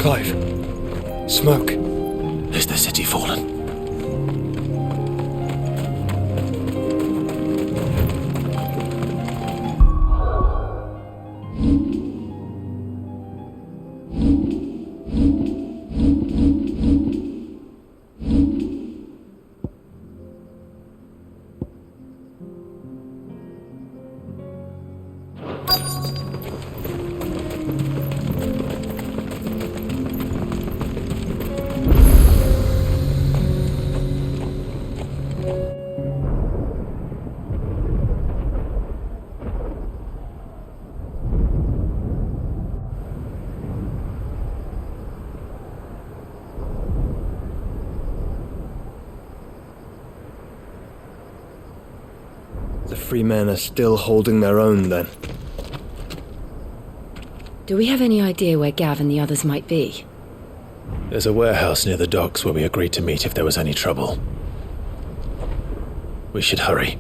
Clive. Smoke. Is the city fallen? The free men are still holding their own, then. Do we have any idea where Gav and the others might be? There's a warehouse near the docks where we agreed to meet if there was any trouble. We should hurry.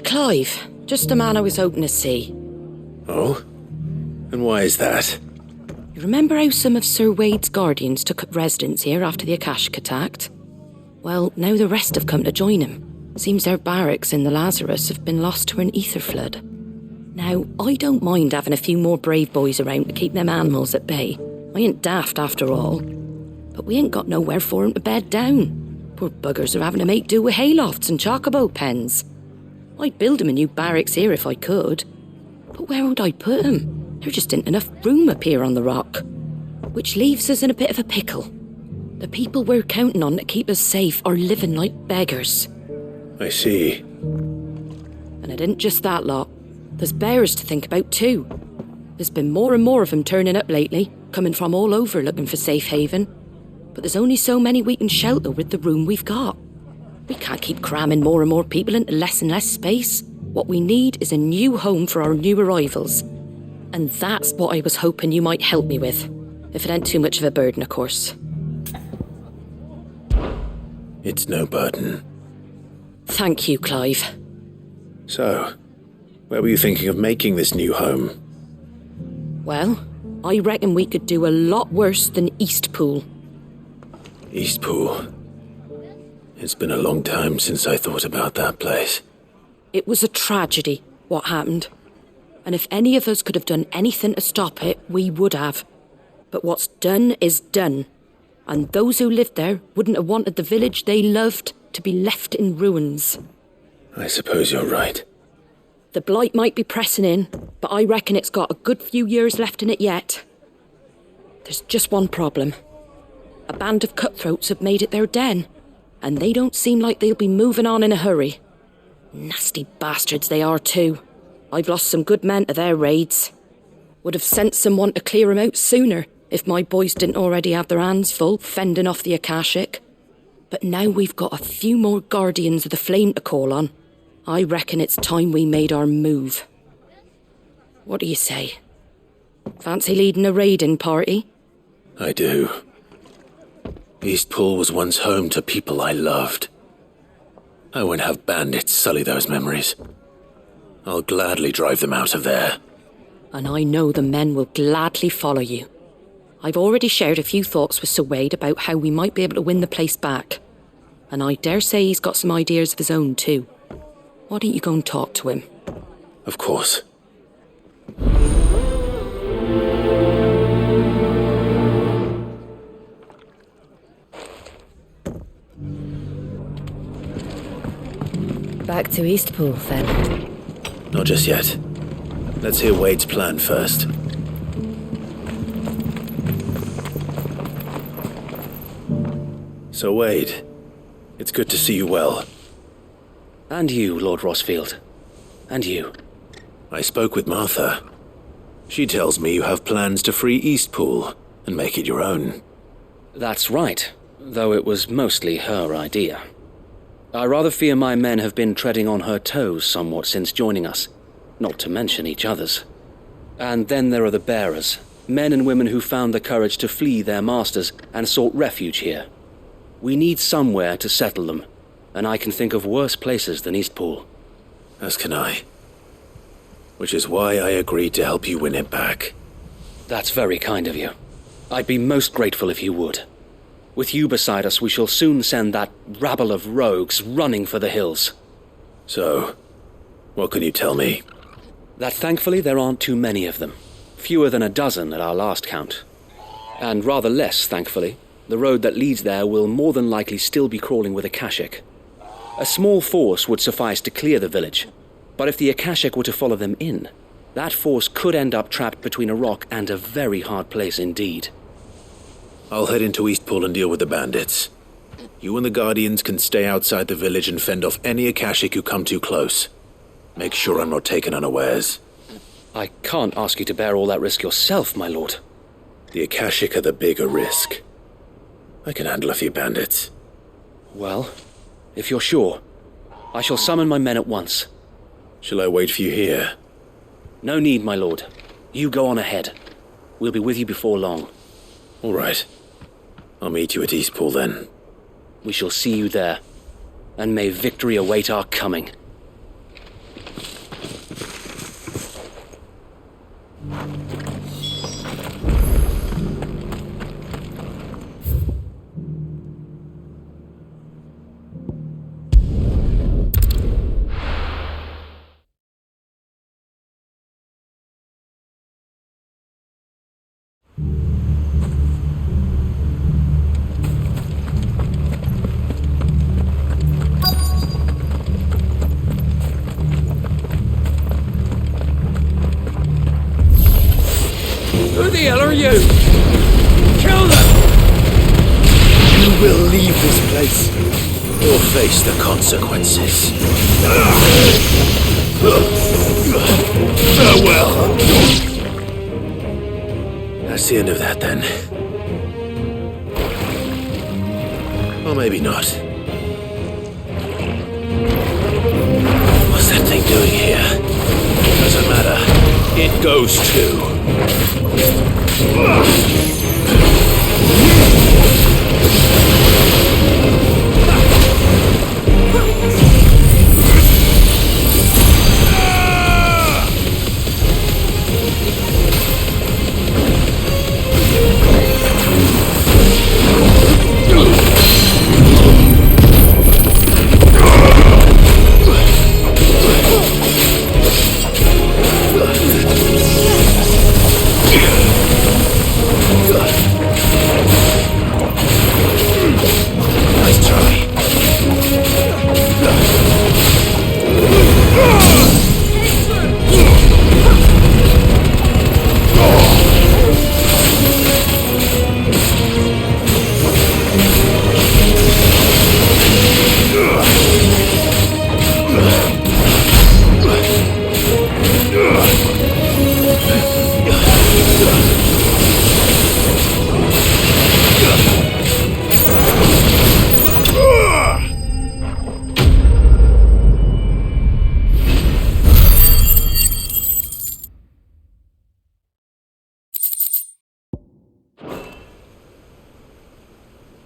Clive, just a man I was hoping to see. Oh? And why is that? You remember how some of Sir Wade's guardians took up residence here after the Kasjlok attacked? Well, now the rest have come to join him. Seems their barracks in the Lazarus have been lost to an ether flood. Now, I don't mind having a few more brave boys around to keep them animals at bay. I ain't daft after all. But we ain't got nowhere for 'em to bed down. Poor buggers are having to make do with haylofts and chocobo pens. I'd build 'em a new barracks here if I could. But where would I put 'em? There just isn't enough room up here on the rock. Which leaves us in a bit of a pickle. The people we're counting on to keep us safe are living like beggars. I see. And it isn't just that lot. There's bears to think about too. There's been more and more of them turning up lately, coming from all over looking for safe haven. But there's only so many we can shelter with the room we've got. We can't keep cramming more and more people into less and less space. What we need is a new home for our new arrivals. And that's what I was hoping you might help me with. If it ain't too much of a burden, of course. It's no burden. Thank you, Clive. So, where were you thinking of making this new home? Well, I reckon we could do a lot worse than Eastpool. Eastpool. It's been a long time since I thought about that place. It was a tragedy, what happened. And if any of us could have done anything to stop it, we would have. But what's done is done. And those who lived there wouldn't have wanted the village they loved to be left in ruins. I suppose you're right. The blight might be pressing in, but I reckon it's got a good few years left in it yet. There's just one problem. A band of cutthroats have made it their den, and they don't seem like they'll be moving on in a hurry. Nasty bastards they are too. I've lost some good men to their raids. Would have sent someone to clear 'em out sooner if my boys didn't already have their hands full fending off the Kasjlok. But now we've got a few more guardians of the flame to call on. I reckon it's time we made our move. What do you say? Fancy leading a raiding party? I do. Eastpool was once home to people I loved. I won't have bandits sully those memories. I'll gladly drive them out of there. And I know the men will gladly follow you. I've already shared a few thoughts with Sir Wade about how we might be able to win the place back. And I dare say he's got some ideas of his own too. Why don't you go and talk to him? Of course. back to Eastpool, then? Not just yet. Let's hear Wade's plan first. So Wade, it's good to see you well. And you, Lord Rosfield. And you. I spoke with Martha. She tells me you have plans to free Eastpool and make it your own. That's right, though it was mostly her idea. I rather fear my men have been treading on her toes somewhat since joining us, not to mention each other's. And then there are the bearers, men and women who found the courage to flee their masters and sought refuge here. We need somewhere to settle them, and I can think of worse places than Eastpool. As can I. Which is why I agreed to help you win it back. That's very kind of you. I'd be most grateful if you would. With you beside us, we shall soon send that rabble of rogues running for the hills. So, what can you tell me? That thankfully there aren't too many of them. Fewer than a dozen at our last count. And rather less, thankfully. The road that leads there will more than likely still be crawling with Akashic. A small force would suffice to clear the village, but if the Akashic were to follow them in, that force could end up trapped between a rock and a very hard place indeed. I'll head into Eastpool and deal with the bandits. You and the Guardians can stay outside the village and fend off any Akashic who come too close. Make sure I'm not taken unawares. I can't ask you to bear all that risk yourself, my lord. The Akashic are the bigger risk. I can handle a few bandits. Well, if you're sure, I shall summon my men at once. Shall I wait for you here? No need, my lord. You go on ahead. We'll be with you before long. All right. I'll meet you at Eastpool then. We shall see you there, and may victory await our coming. Who the hell are you? Kill them! You will leave this place. Or face the consequences. Farewell. That's the end of that then. Or maybe not. What's that thing doing here? Doesn't matter. It goes too.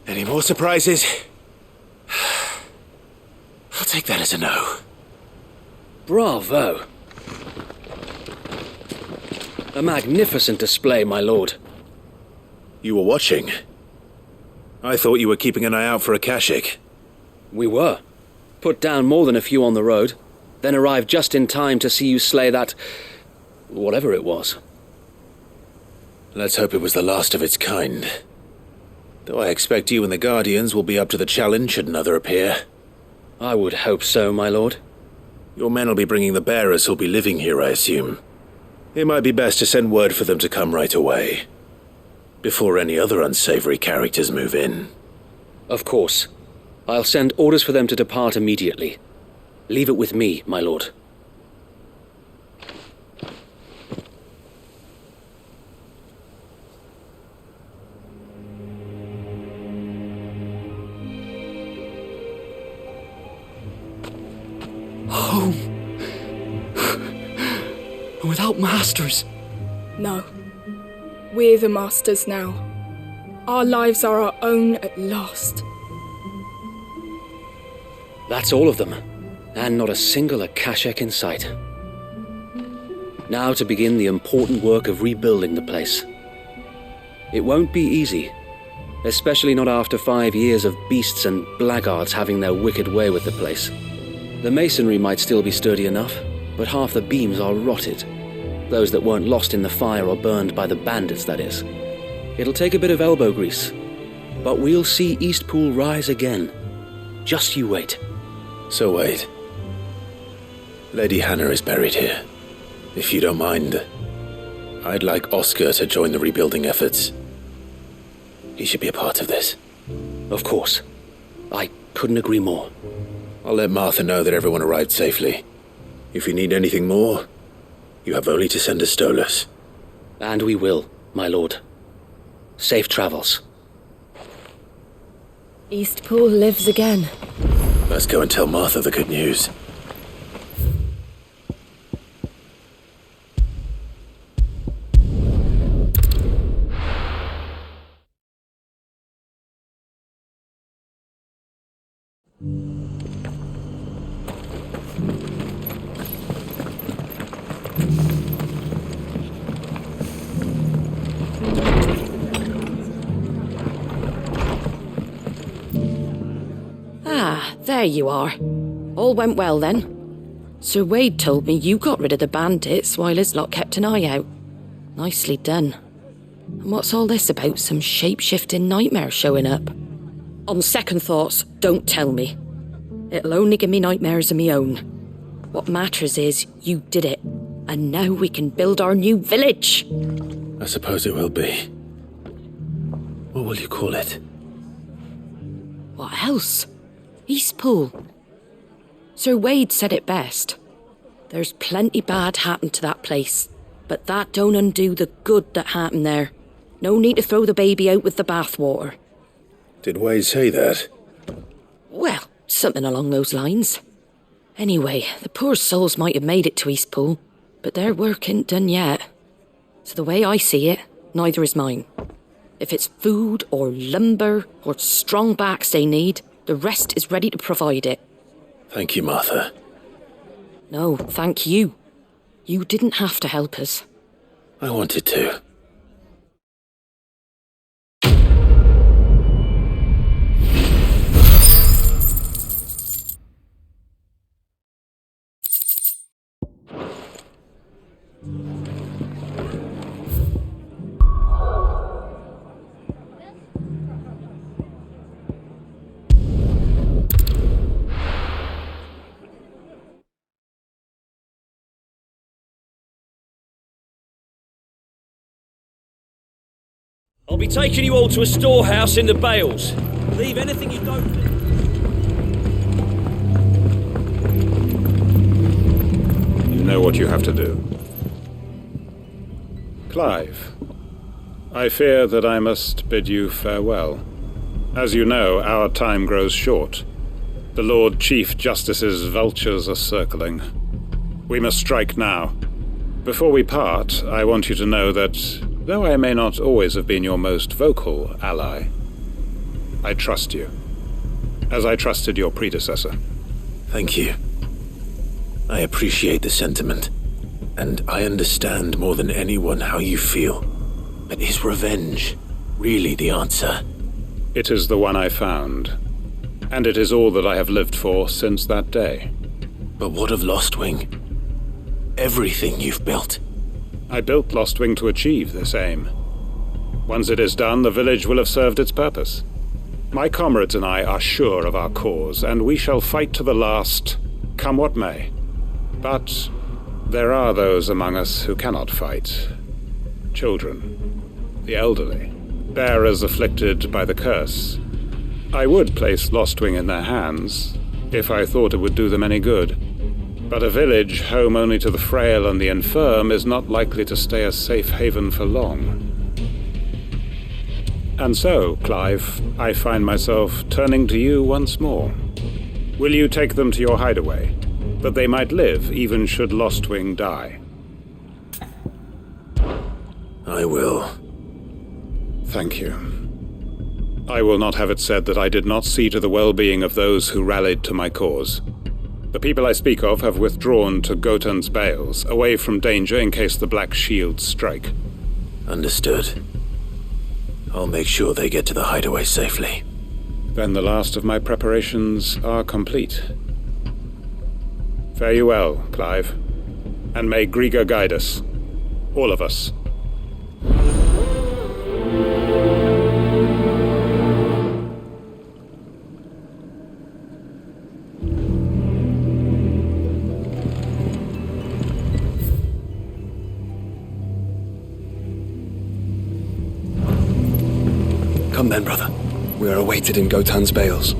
Any more surprises? I'll take that as a no. Bravo! A magnificent display, my lord. You were watching? I thought you were keeping an eye out for Akashic. We were. Put down more than a few on the road, then arrived just in time to see you slay that... whatever it was. Let's hope it was the last of its kind. Though I expect you and the Guardians will be up to the challenge should another appear. I would hope so, my lord. Your men will be bringing the bearers who'll be living here, I assume. It might be best to send word for them to come right away, before any other unsavory characters move in. Of course. I'll send orders for them to depart immediately. Leave it with me, my lord. Home. Without masters. No. We're the masters now. Our lives are our own at last. That's all of them, and not a single Akashak in sight. Now to begin the important work of rebuilding the place. It won't be easy, especially not after 5 years of beasts and blackguards having their wicked way with the place. The masonry might still be sturdy enough, but half the beams are rotted. Those that weren't lost in the fire or burned by the bandits, that is. It'll take a bit of elbow grease, but we'll see Eastpool rise again. Just you wait. So wait. Lady Hannah is buried here. If you don't mind, I'd like Oscar to join the rebuilding efforts. He should be a part of this. Of course. I couldn't agree more. I'll let Martha know that everyone arrived safely. If you need anything more, you have only to send a Stolas. And we will, my lord. Safe travels. Eastpool lives again. Let's go and tell Martha the good news. There you are. All went well then. Sir Wade told me you got rid of the bandits while his lot kept an eye out. Nicely done. And what's all this about some shape-shifting nightmare showing up? On second thoughts, don't tell me. It'll only give me nightmares of me own. What matters is you did it, and now we can build our new village. I suppose it will be. What will you call it? What else? Eastpool. Sir Wade said it best. There's plenty bad happened to that place, but that don't undo the good that happened there. No need to throw the baby out with the bathwater. Did Wade say that? Well, something along those lines. Anyway, the poor souls might have made it to Eastpool, but their work ain't done yet. So the way I see it, neither is mine. If it's food or lumber or strong backs they need, the rest is ready to provide it. Thank you, Martha. No, thank you. You didn't have to help us. I wanted to. I'll be taking you all to a storehouse in the Bales. Leave anything you don't need. You know what you have to do. Clive, I fear that I must bid you farewell. As you know, our time grows short. The Lord Chief Justice's vultures are circling. We must strike now. Before we part, I want you to know that, though I may not always have been your most vocal ally, I trust you, as I trusted your predecessor. Thank you. I appreciate the sentiment, and I understand more than anyone how you feel. But is revenge really the answer? It is the one I found, and it is all that I have lived for since that day. But what of Lostwing? Everything you've built. I built Lostwing to achieve this aim. Once it is done, the village will have served its purpose. My comrades and I are sure of our cause, and we shall fight to the last, come what may. But there are those among us who cannot fight. Children, the elderly, bearers afflicted by the curse. I would place Lostwing in their hands, if I thought it would do them any good. But a village home only to the frail and the infirm is not likely to stay a safe haven for long. And so, Clive, I find myself turning to you once more. Will you take them to your hideaway, that they might live even should Lostwing die? I will. Thank you. I will not have it said that I did not see to the well-being of those who rallied to my cause. The people I speak of have withdrawn to Gotan's Bales, away from danger in case the Black Shields strike. Understood. I'll make sure they get to the hideaway safely. Then the last of my preparations are complete. Fare you well, Clive. And may Griga guide us. All of us. Come then, brother. We are awaited in Gotan's Bales.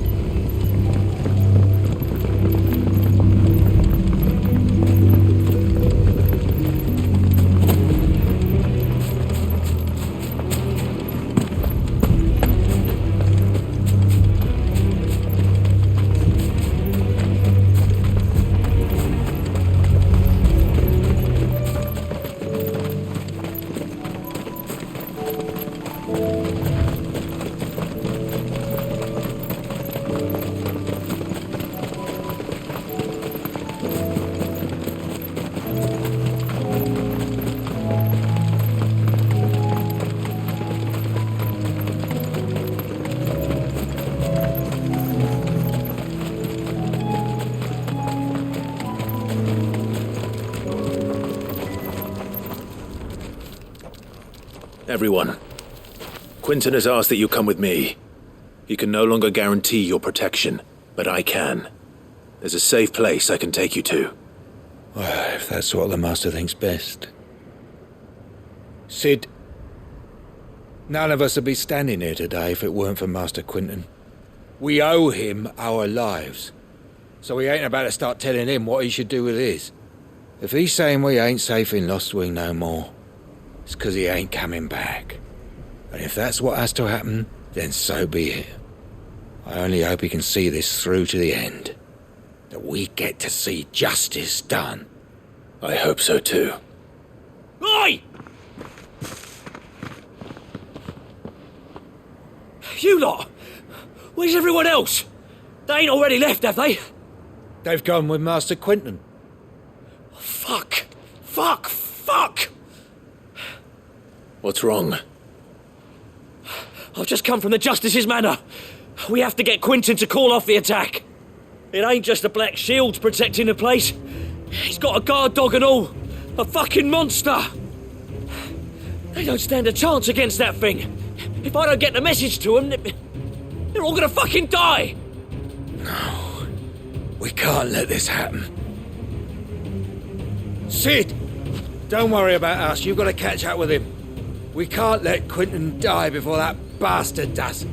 Everyone, Quinton has asked that you come with me. He can no longer guarantee your protection, but I can. There's a safe place I can take you to. Well, if that's what the Master thinks best. Cid, none of us would be standing here today if it weren't for Master Quinton. We owe him our lives, so we ain't about to start telling him what he should do with his. If he's saying we ain't safe in Lostwing no more, it's 'cause he ain't coming back. And if that's what has to happen, then so be it. I only hope he can see this through to the end. That we get to see justice done. I hope so too. Oi! You lot! Where's everyone else? They ain't already left, have they? They've gone with Master Quinton. Fuck! Fuck! Fuck! What's wrong? I've just come from the Justice's manor. We have to get Quinton to call off the attack. It ain't just the Black Shields protecting the place. He's got a guard dog and all. A fucking monster. They don't stand a chance against that thing. If I don't get the message to them, they're all gonna fucking die. No, we can't let this happen. Cid, don't worry about us. You've got to catch up with him. We can't let Quinton die before that bastard does.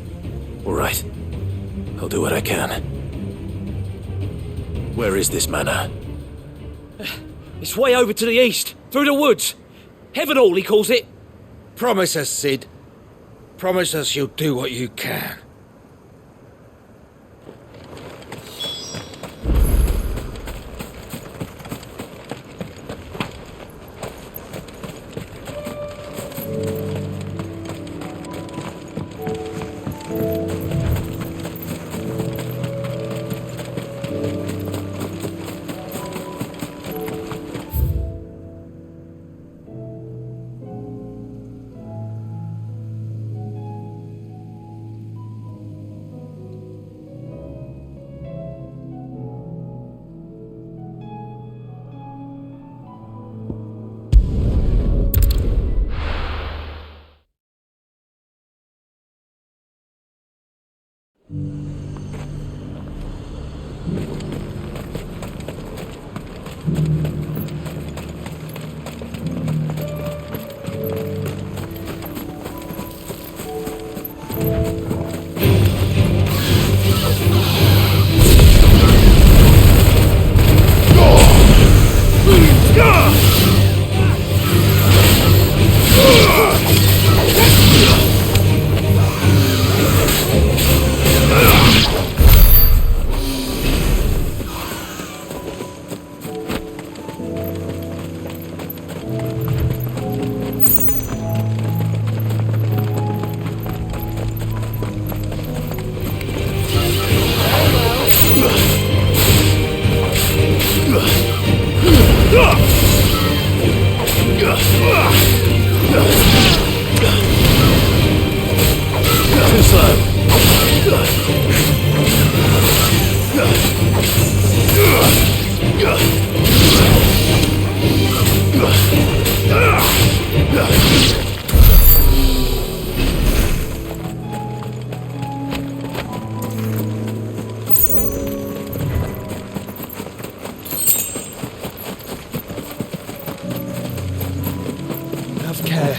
All right. I'll do what I can. Where is this manor? It's way over to the east, through the woods. Heavenhall, he calls it. Promise us, Cid. Promise us you'll do what you can. Have care.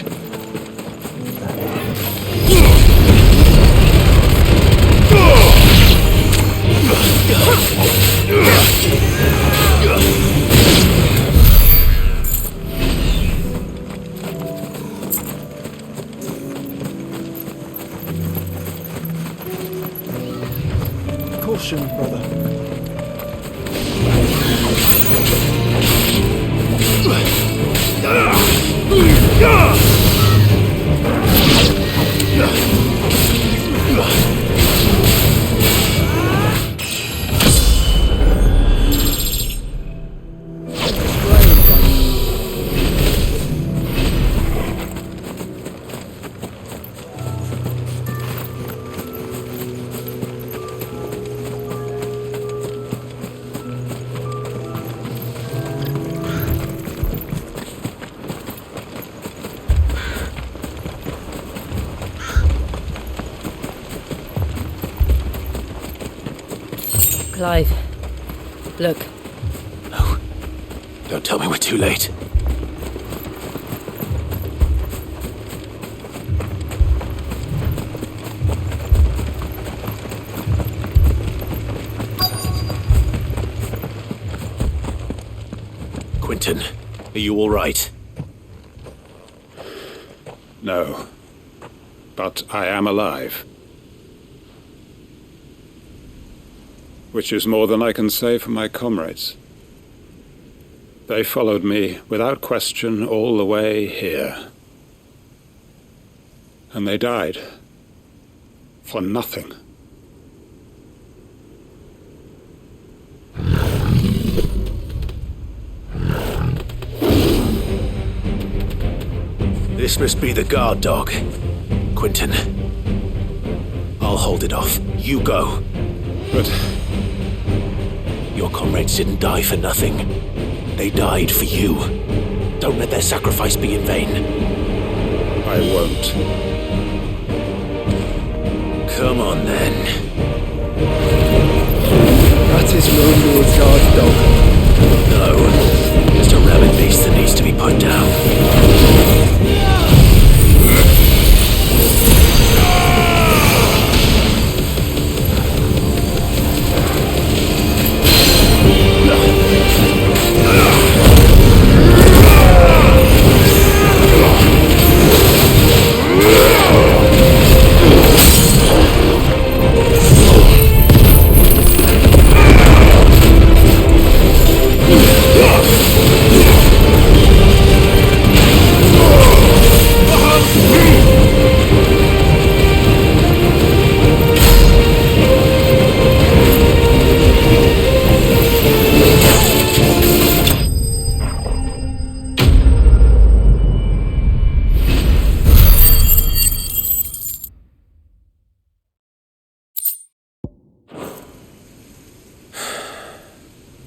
Caution, brother. Clive, look. No. Don't tell me we're too late. Quentin, are you all right? No. But I am alive. Which is more than I can say for my comrades. They followed me without question all the way here. And they died. For nothing. This must be the guard dog. Quentin. I'll hold it off. You go. But your comrades didn't die for nothing. They died for you. Don't let their sacrifice be in vain. I won't. Come on, then. That is no Lord's guard dog. No. Just a rabid beast that needs to be put down.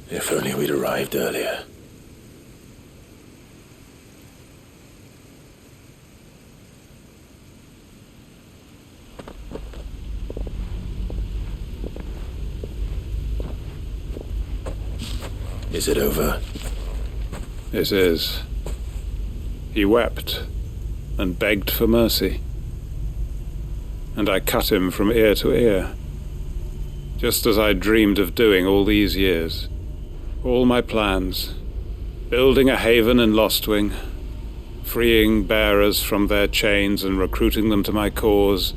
If only we'd arrived earlier. Is it over? It is. He wept and begged for mercy. And I cut him from ear to ear, just as I dreamed of doing all these years. All my plans, Building a haven in Lostwing, freeing bearers from their chains and recruiting them to my cause.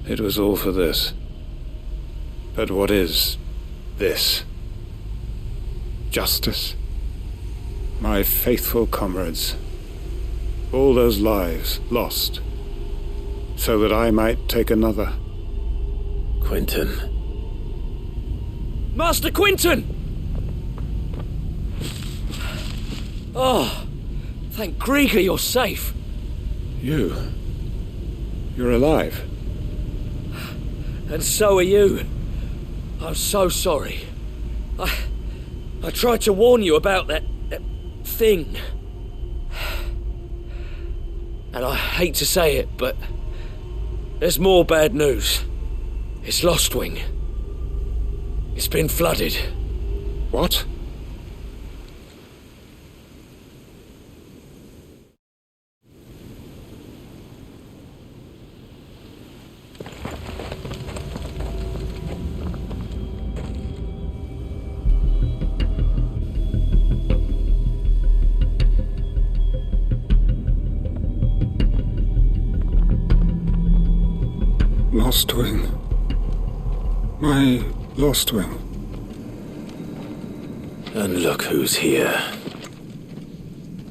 It was all for this. But what is this? Justice. My faithful comrades. All those lives lost, so that I might take another. Quentin. Master Quentin! Oh, thank Grieger you're safe. You're alive. And so are you. I'm so sorry. I tried to warn you about that thing. And I hate to say it, but there's more bad news. It's Lostwing. It's been flooded. What? Lostwing. My Lostwing. And look who's here.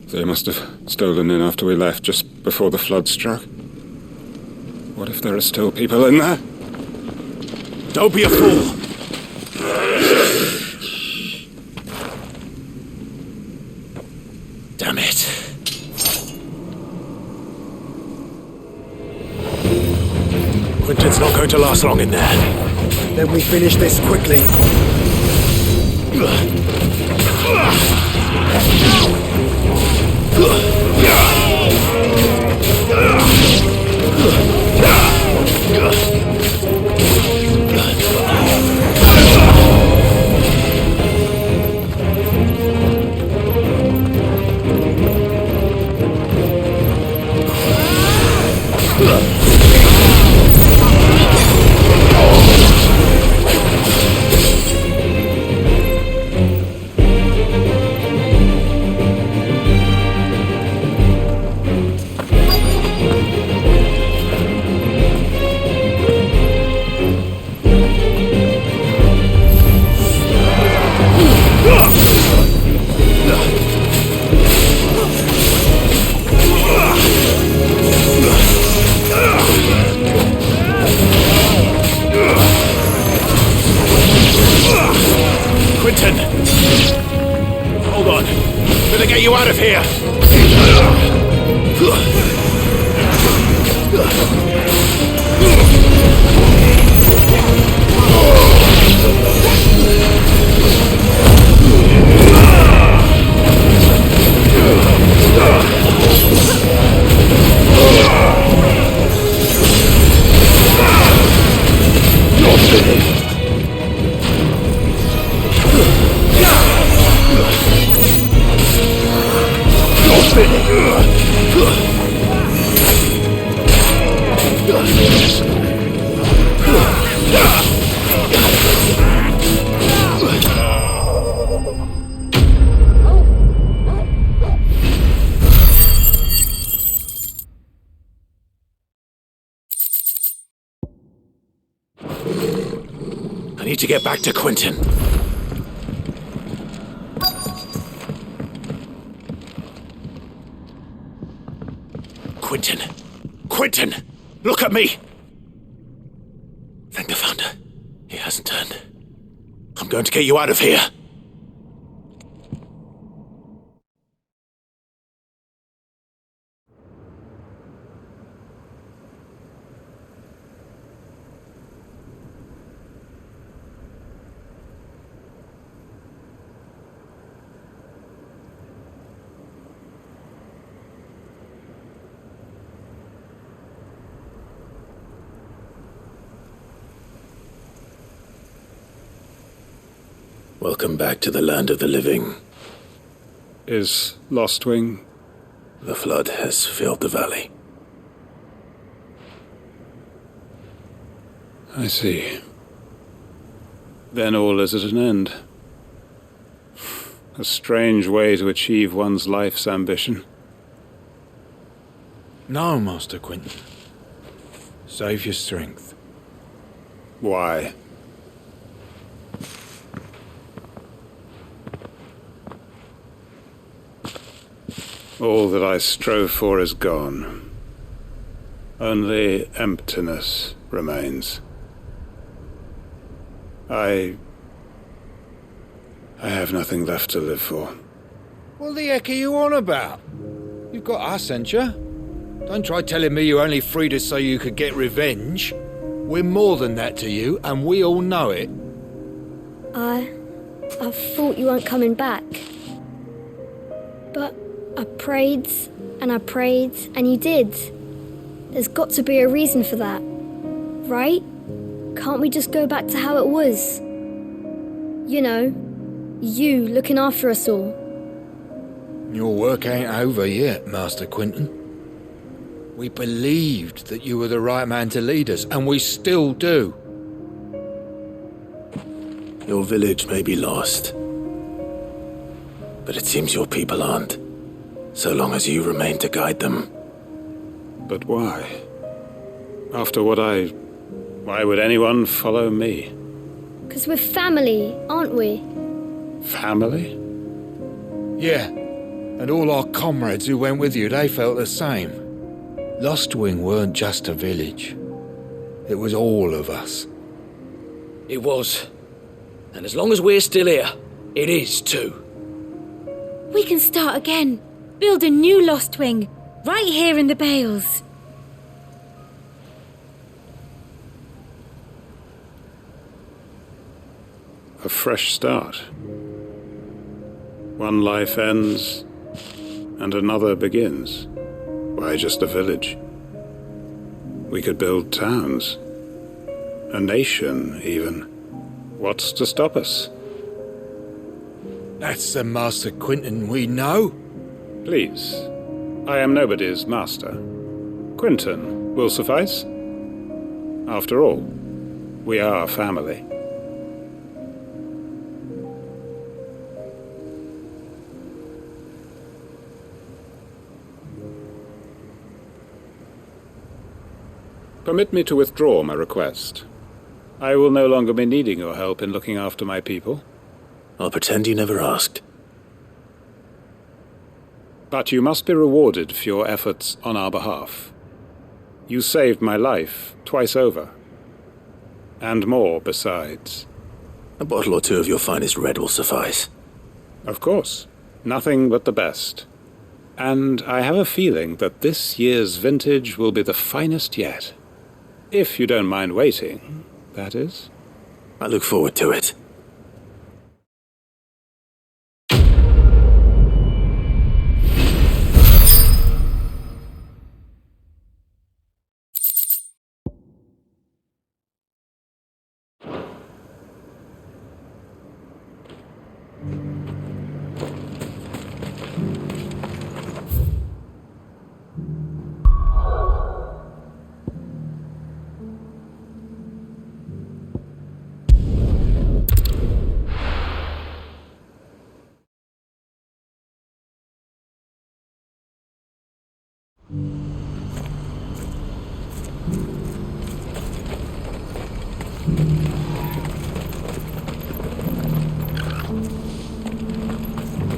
They must have stolen in after we left, just before the flood struck. What if there are still people in there? Don't be a fool! Damn it. Quentin's not going to last long in there. Then we finish this quickly. I need to get back to Quentin. Quentin! Quentin! Look at me! Thank the Founder. He hasn't turned. I'm going to get you out of here. Welcome back to the land of the living. Is Lostwing? The flood has filled the valley. I see. Then all is at an end. A strange way to achieve one's life's ambition. No, Master Quinton. Save your strength. Why? All that I strove for is gone. Only emptiness remains. I have nothing left to live for. What the heck are you on about? You've got us, ain't you? Don't try telling me you only freed us so you could get revenge. We're more than that to you, and we all know it. I thought you weren't coming back. But I prayed, and you did. There's got to be a reason for that, right? Can't we just go back to how it was? You know, you looking after us all. Your work ain't over yet, Master Quinton. We believed that you were the right man to lead us, and we still do. Your village may be lost, but it seems your people aren't, so long as you remain to guide them. But why? After what why would anyone follow me? 'Cause we're family, aren't we? Family? Yeah, and all our comrades who went with you, they felt the same. Lostwing weren't just a village. It was all of us. It was. And as long as we're still here, it is too. We can start again. Build a new Lostwing, right here in the Bales. A fresh start. One life ends, and another begins. Why just a village? We could build towns. A nation, even. What's to stop us? That's the Master Quinton we know. Please, I am nobody's master. Quinton will suffice. After all, we are family. Permit me to withdraw my request. I will no longer be needing your help in looking after my people. I'll pretend you never asked. But you must be rewarded for your efforts on our behalf. You saved my life twice over. And more besides. A bottle or two of your finest red will suffice. Of course. Nothing but the best. And I have a feeling that this year's vintage will be the finest yet. If you don't mind waiting, that is. I look forward to it.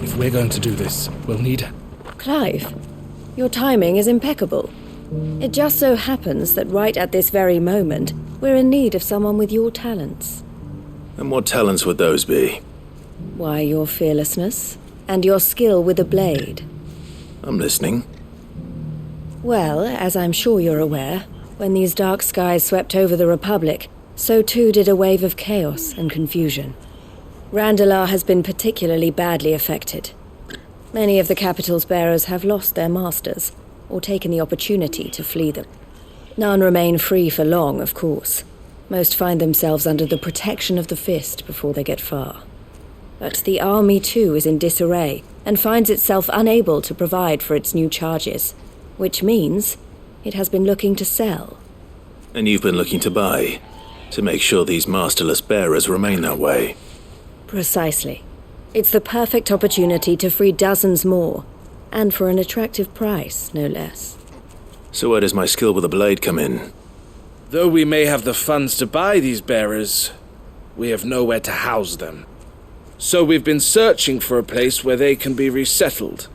If we're going to do this, we'll need... Clive, your timing is impeccable. It just so happens that right at this very moment, we're in need of someone with your talents. And what talents would those be? Why, your fearlessness, and your skill with a blade. I'm listening. Well, as I'm sure you're aware, when these dark skies swept over the Republic, so too did a wave of chaos and confusion. Randalar has been particularly badly affected. Many of the capital's bearers have lost their masters, or taken the opportunity to flee them. None remain free for long, of course. Most find themselves under the protection of the Fist before they get far. But the army too is in disarray, and finds itself unable to provide for its new charges, which means it has been looking to sell. And you've been looking to buy, to make sure these masterless bearers remain that way. Precisely. It's the perfect opportunity to free dozens more, and for an attractive price, no less. So where does my skill with a blade come in? Though we may have the funds to buy these bearers, we have nowhere to house them. So we've been searching for a place where they can be resettled.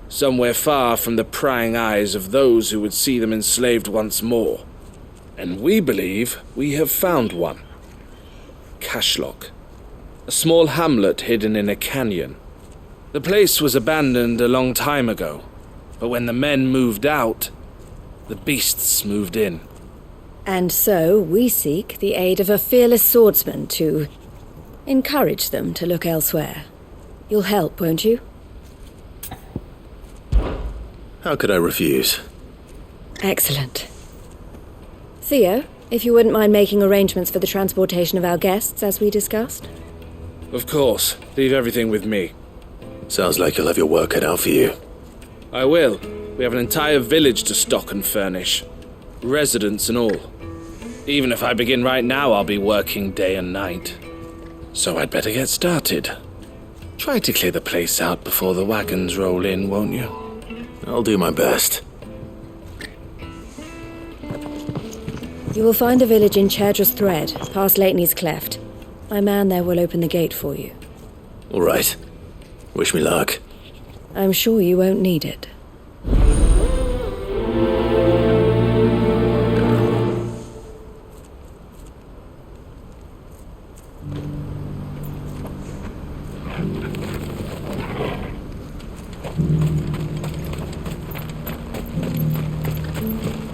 Somewhere far from the prying eyes of those who would see them enslaved once more. And we believe we have found one. Kasjlok. A small hamlet hidden in a canyon. The place was abandoned a long time ago, but when the men moved out, the beasts moved in. And so we seek the aid of a fearless swordsman to encourage them to look elsewhere. You'll help, won't you? How could I refuse? Excellent. Theo, if you wouldn't mind making arrangements for the transportation of our guests, as we discussed. Of course. Leave everything with me. Sounds like you'll have your work cut out for you. I will. We have an entire village to stock and furnish. Residents and all. Even if I begin right now, I'll be working day and night. So I'd better get started. Try to clear the place out before the wagons roll in, won't you? I'll do my best. You will find the village in Chairdra's Thread, past Lateney's Cleft. My man there will open the gate for you. All right. Wish me luck. I'm sure you won't need it.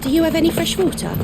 Do you have any fresh water?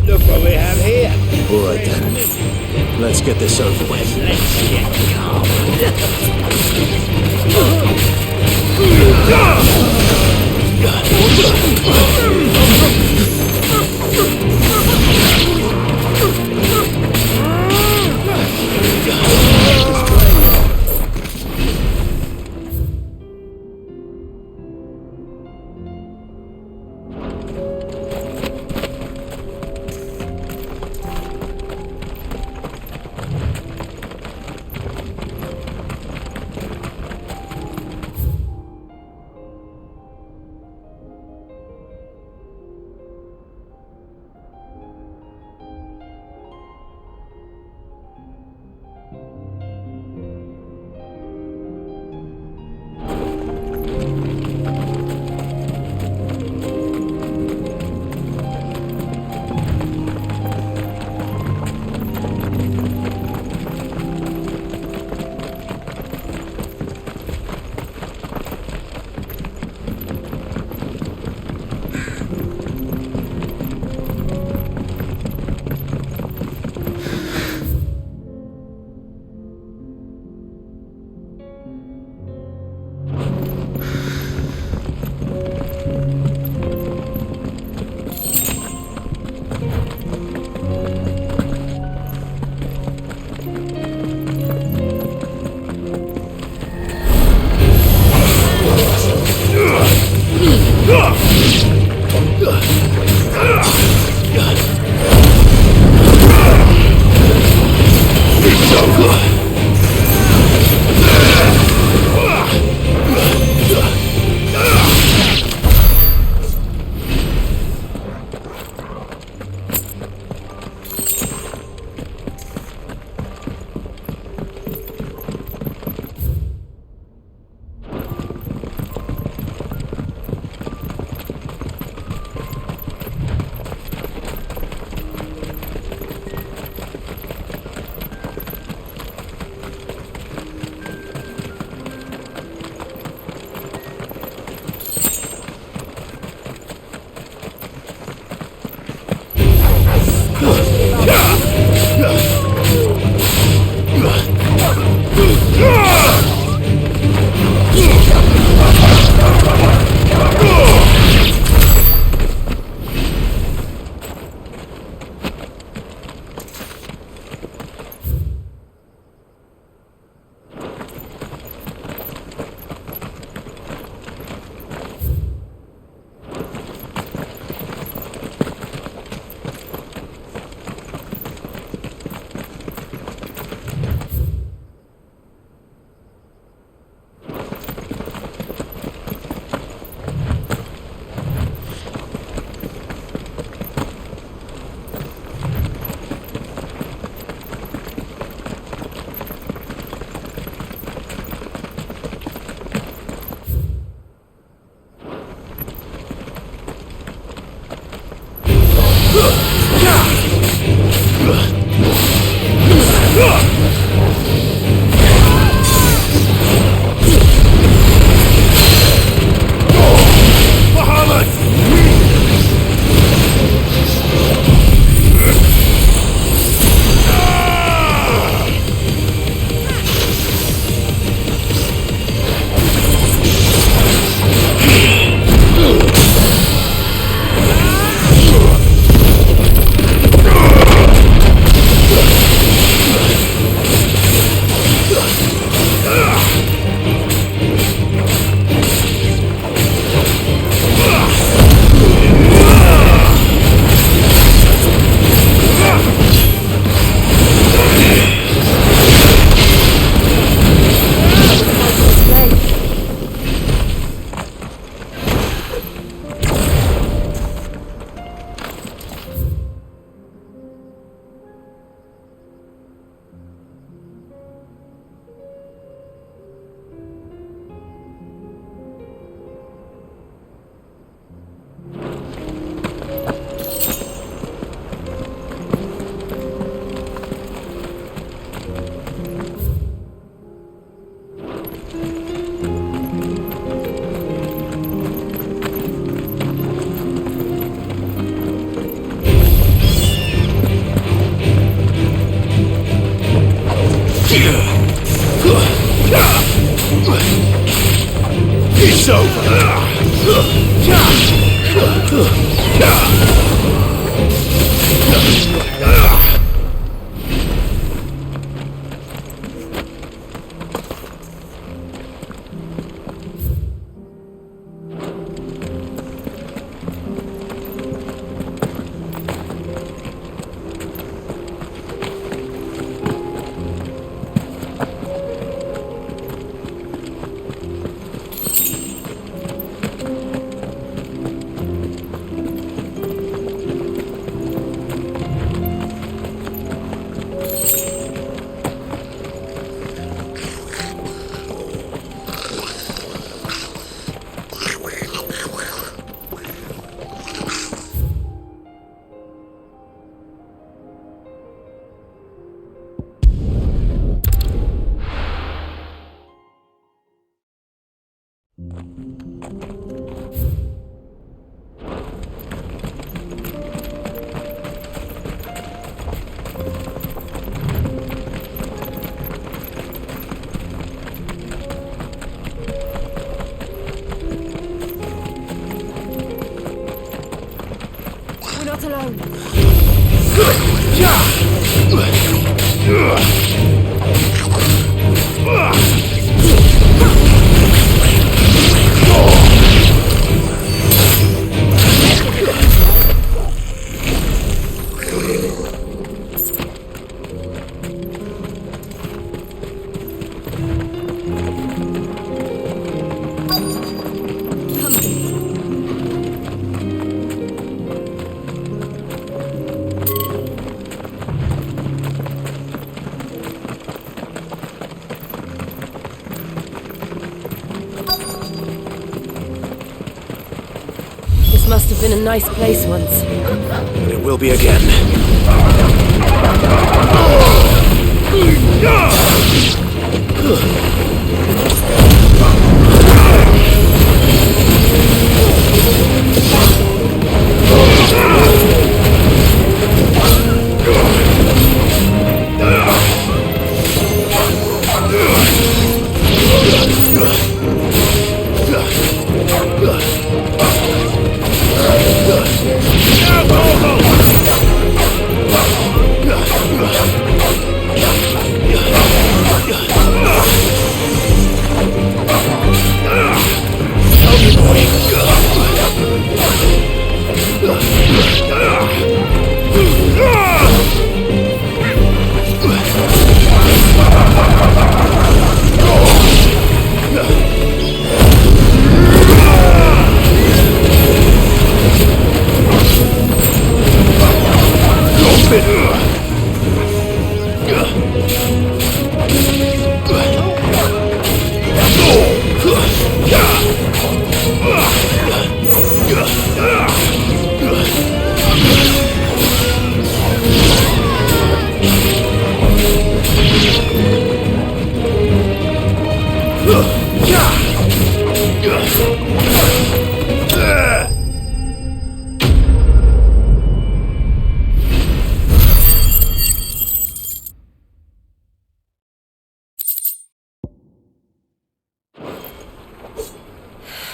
Look what we have here. All right then. Let's get this over with. Let's get calm. It's over! been a nice place once. And it will be again.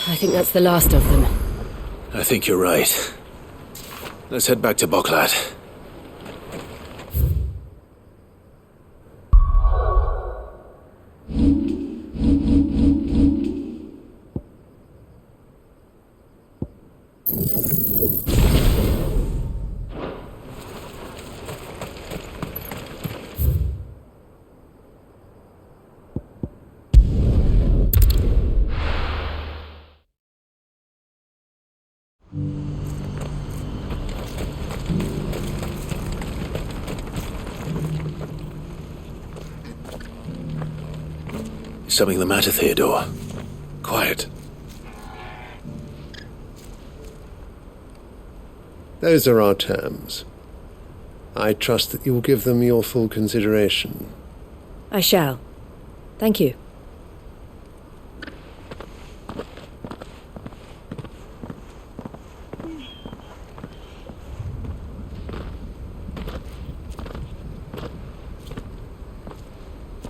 I think that's the last of them. I think you're right. Let's head back to Boklat. Is something the matter, Theodore? Quiet. Those are our terms. I trust that you will give them your full consideration. I shall. Thank you.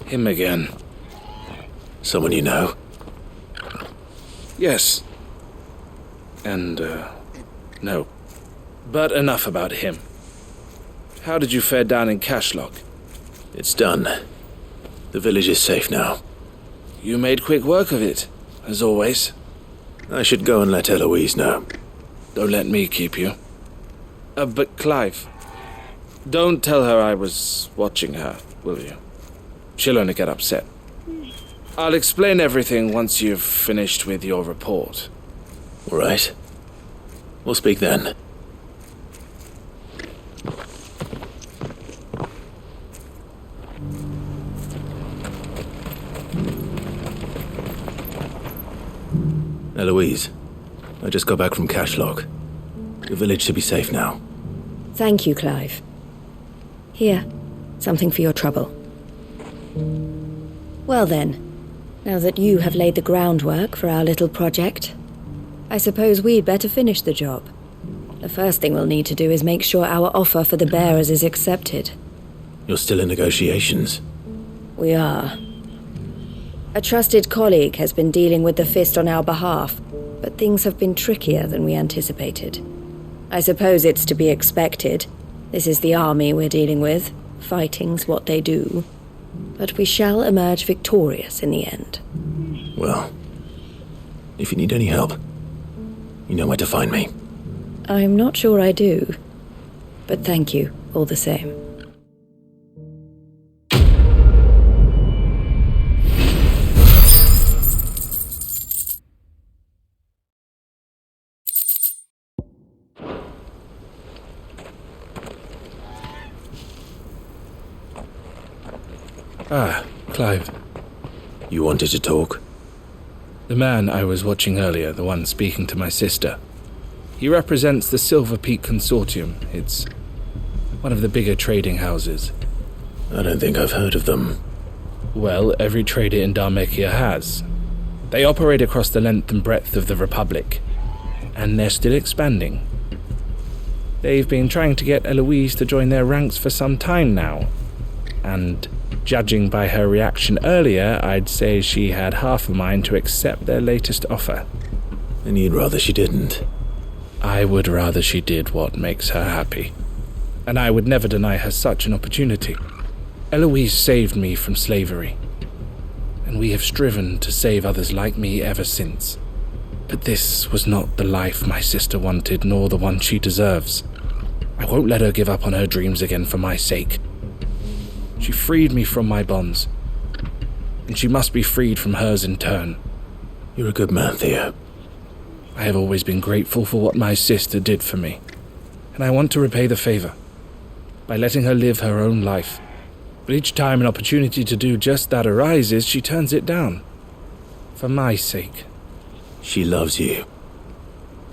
Him again. Someone you know? Yes. And, no. But enough about him. How did you fare down in Kasjlok? It's done. The village is safe now. You made quick work of it, as always. I should go and let Eloise know. Don't let me keep you. But Clive, don't tell her I was watching her, will you? She'll only get upset. I'll explain everything once you've finished with your report. All right. We'll speak then. Eloise, I just got back from Kasjlok. The village should be safe now. Thank you, Clive. Here, something for your trouble. Well then, now that you have laid the groundwork for our little project, I suppose we'd better finish the job. The first thing we'll need to do is make sure our offer for the bearers is accepted. You're still in negotiations? We are. A trusted colleague has been dealing with the Fist on our behalf, but things have been trickier than we anticipated. I suppose it's to be expected. This is the army we're dealing with. Fighting's what they do. But we shall emerge victorious in the end. Well, if you need any help, you know where to find me. I'm not sure I do, but thank you all the same. Ah, Clive. You wanted to talk? The man I was watching earlier, the one speaking to my sister. He represents the Silver Peak Consortium. It's one of the bigger trading houses. I don't think I've heard of them. Well, every trader in Dharmekia has. They operate across the length and breadth of the Republic, and they're still expanding. They've been trying to get Eloise to join their ranks for some time now, and judging by her reaction earlier, I'd say she had half a mind to accept their latest offer. And you'd rather she didn't? I would rather she did what makes her happy, and I would never deny her such an opportunity. Eloise saved me from slavery, and we have striven to save others like me ever since. But this was not the life my sister wanted, nor the one she deserves. I won't let her give up on her dreams again for my sake. She freed me from my bonds, and she must be freed from hers in turn. You're a good man, Theo. I have always been grateful for what my sister did for me, and I want to repay the favor by letting her live her own life. But each time an opportunity to do just that arises, she turns it down. For my sake. She loves you.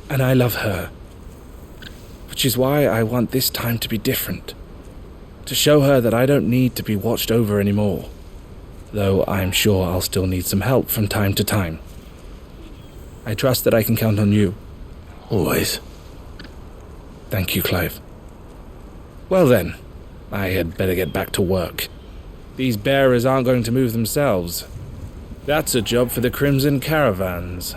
And I love her. Which is why I want this time to be different. To show her that I don't need to be watched over anymore. Though I'm sure I'll still need some help from time to time. I trust that I can count on you. Always. Thank you, Clive. Well then, I had better get back to work. These bearers aren't going to move themselves. That's a job for the Crimson Caravans.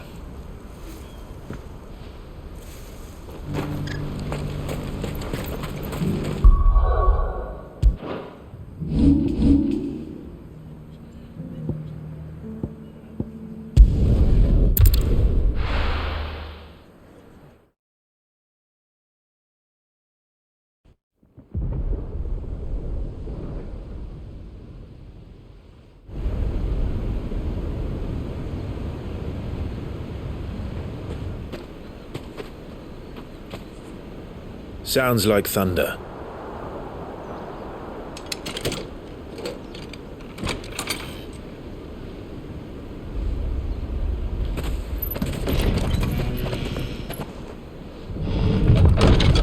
Sounds like thunder.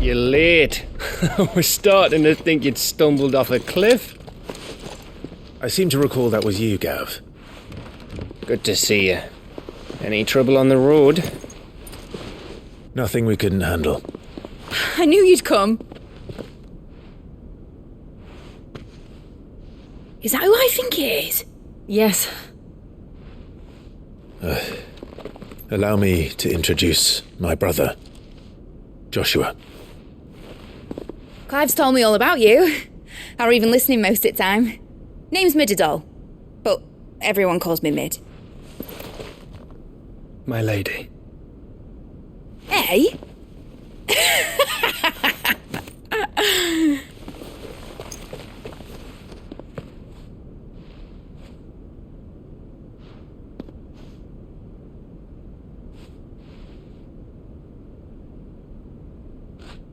You're late. We're starting to think you'd stumbled off a cliff. I seem to recall that was you, Gav. Good to see you. Any trouble on the road? Nothing we couldn't handle. I knew you'd come. Is that who I think it is? Yes. Allow me to introduce my brother, Joshua. Clive's told me all about you. Or even listening most of the time. Name's Midadol, but everyone calls me Mid. My lady. Hey?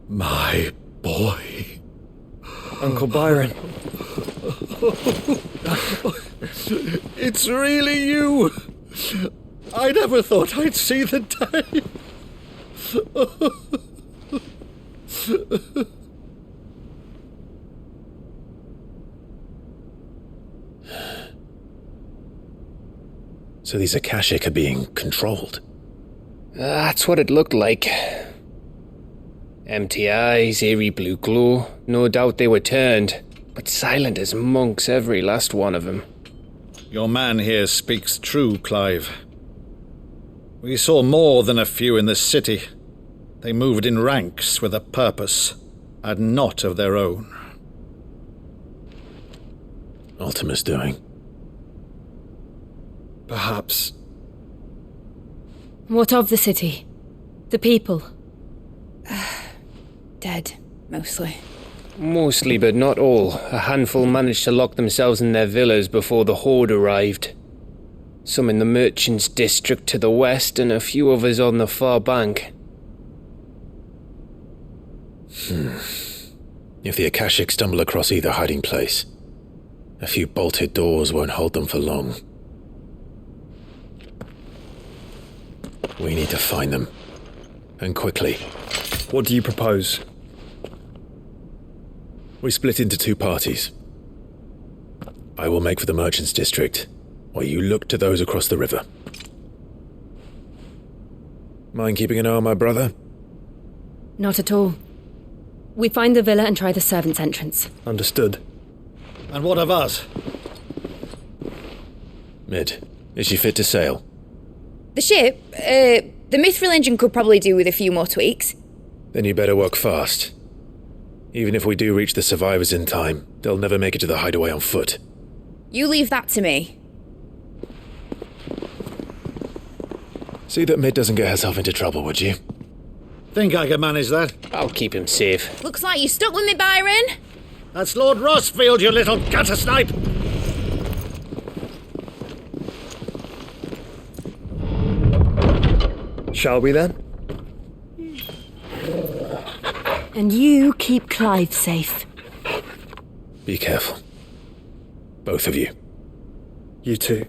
My boy. Uncle Byron. It's really you. I never thought I'd see the day. So these Akashic are being controlled? That's what it looked like. Empty eyes, eerie blue glow. No doubt they were turned, but silent as monks, every last one of them. Your man here speaks true, Clive. We saw more than a few in the city. They moved in ranks with a purpose, and not of their own. Ultima's doing. Perhaps. What of the city? The people? Dead, mostly. Mostly, but not all. A handful managed to lock themselves in their villas before the Horde arrived. Some in the merchants' district to the west, and a few others on the far bank. If the Akashic stumble across either hiding place, a few bolted doors won't hold them for long. We need to find them, and quickly. What do you propose? We split into two parties. I will make for the merchants' district, while you look to those across the river. Mind keeping an eye on my brother? Not at all. We find the villa and try the servants' entrance. Understood. And what of us? Mid, is she fit to sail? The ship, the mithril engine could probably do with a few more tweaks. Then you better work fast. Even if we do reach the survivors in time, they'll never make it to the hideaway on foot. You leave that to me. See that Mid doesn't get herself into trouble, would you? Think I can manage that? I'll keep him safe. Looks like you stuck with me, Byron. That's Lord Rosfield, you little gutter snipe! Shall we then? And you keep Clive safe. Be careful. Both of you. You too.